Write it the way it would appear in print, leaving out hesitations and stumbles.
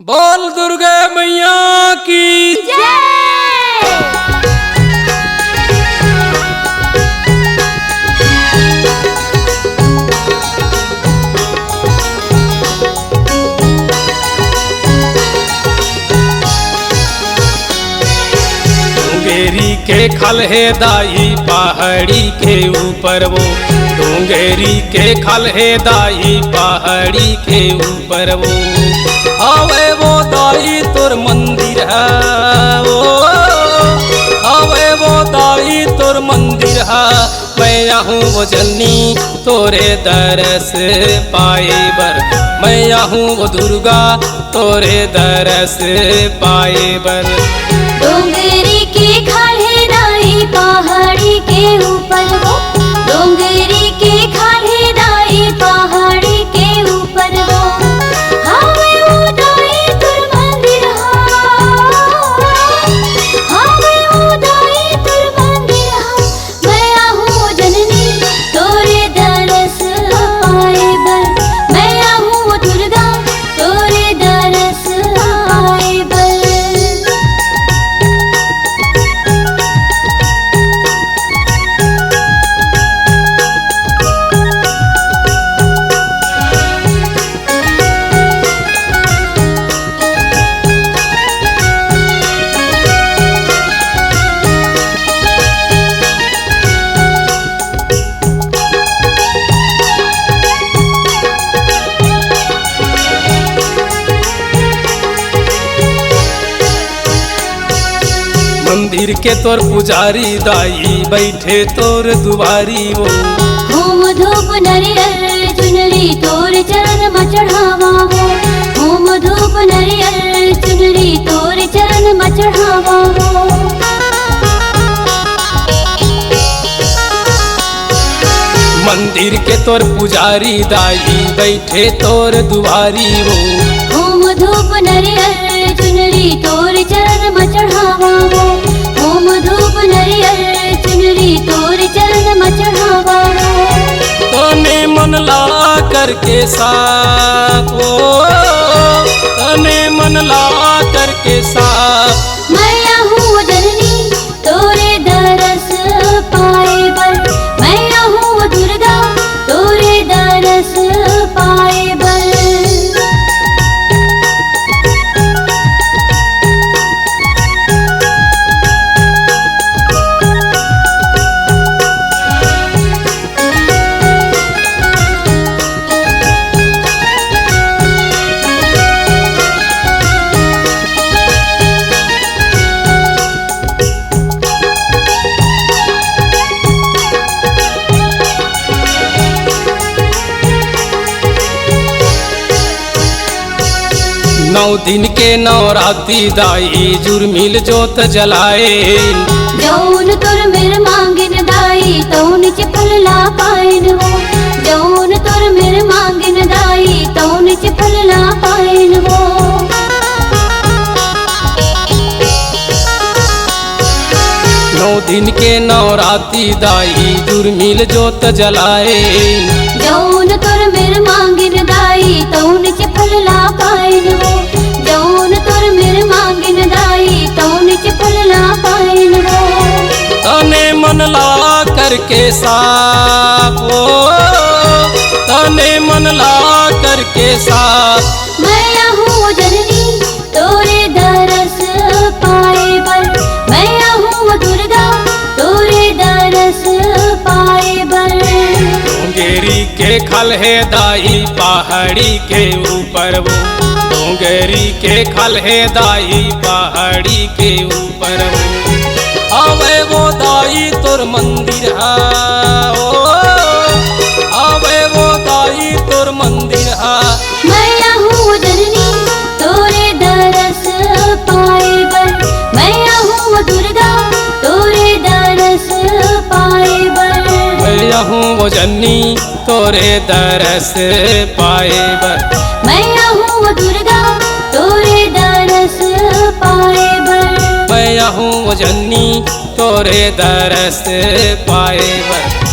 बोल दुर्गा मैया की जय। डोंगेरी के खलहे दाई पहाड़ी के ऊपर वो डोंगेरी के खलहे दाई पहाड़ी के ऊपर वो आवे वो दाई तोर मंदिर है वो आवे वो दाई तोर मंदिर है। मैं आहूँ वो जननी तोरे दरस पाए बर मैं आहूँ वो दुर्गा तोरे दरस पाए बर। डोंगरी के खलहे दाई पहाड़ी के ऊपर वो डोंगरी के खलहे दाई पहाड़ी के ऊपर वो हावे वो दाई तुर मंदिर हावे वो दाई तुर मंदिर मैं आहूँ जननी तोरे दरस पाए बर मैं आहूँ दुर्गा तोरे दरस पाए बर। मंदिर के तोर पुजारी दाई बैठे तोर दुआरी वो होम धूप नरियल चुनरी तोर चरण में चढ़ावा हो होम धूप नरियल चुनरी तोर चरण में चढ़ावा हो। मंदिर के तोर पुजारी दाई बैठे तोर दुआरी वो होम धूप नरियल चुनरी तोर चरण में चढ़ावा हो होम धूप नरियल चुनरी तोर चरण में चढ़ावा हो। तने मन ला करके साथ वो तने मन ला करके साथ मैं आहूँ जननी तोरे दरस पाए बर मैं आहूँ दुर्गा तोरे दरस पाए बर। नौ दिन के नवरात्रि दाई जुर्मिल जोत जलाए जौन तुर मेर मांगिन दाई तौन चिपल ला पाइन हो जौन तुर मेर मांगिन दाई तौन चिपल ला पाइन हो। नौ दिन के नवरात्रि दाई जुर्मिल जोत जलाए जौन तुर मेर मांगिन दाई तौन चिपल ला पाइन हो जौन तुर मेर मांगिन दाई तौन चिपल ला पाइन हो। तने मन ला करके साफ हो तने मन ला करके साफ मैं आहूँ जननी तोरे दरस पाए बर मैं आहूँ दुर्गा तोरे दरस पाए बर। डोंगेरी के खलहे दाई पहाड़ी के ऊपर वो डोंगेरी के खलहे दाई पहाड़ी के ऊपर वो आवे वो दाई तोर मंदिर है ओ आवे वो दाई तोर मंदिर है। मैं आहूँ जननी तोरे दरस पाए बर मैं आहूँ दुर्गा तोरे दरस पाए बर मैं आहूँ वो जननी तोरे दरस पाए बर मैं आहूँ दुर्गा तोरे दरस पाए बर मैं आहूँ वो जननी तोरे दरस पाए बर।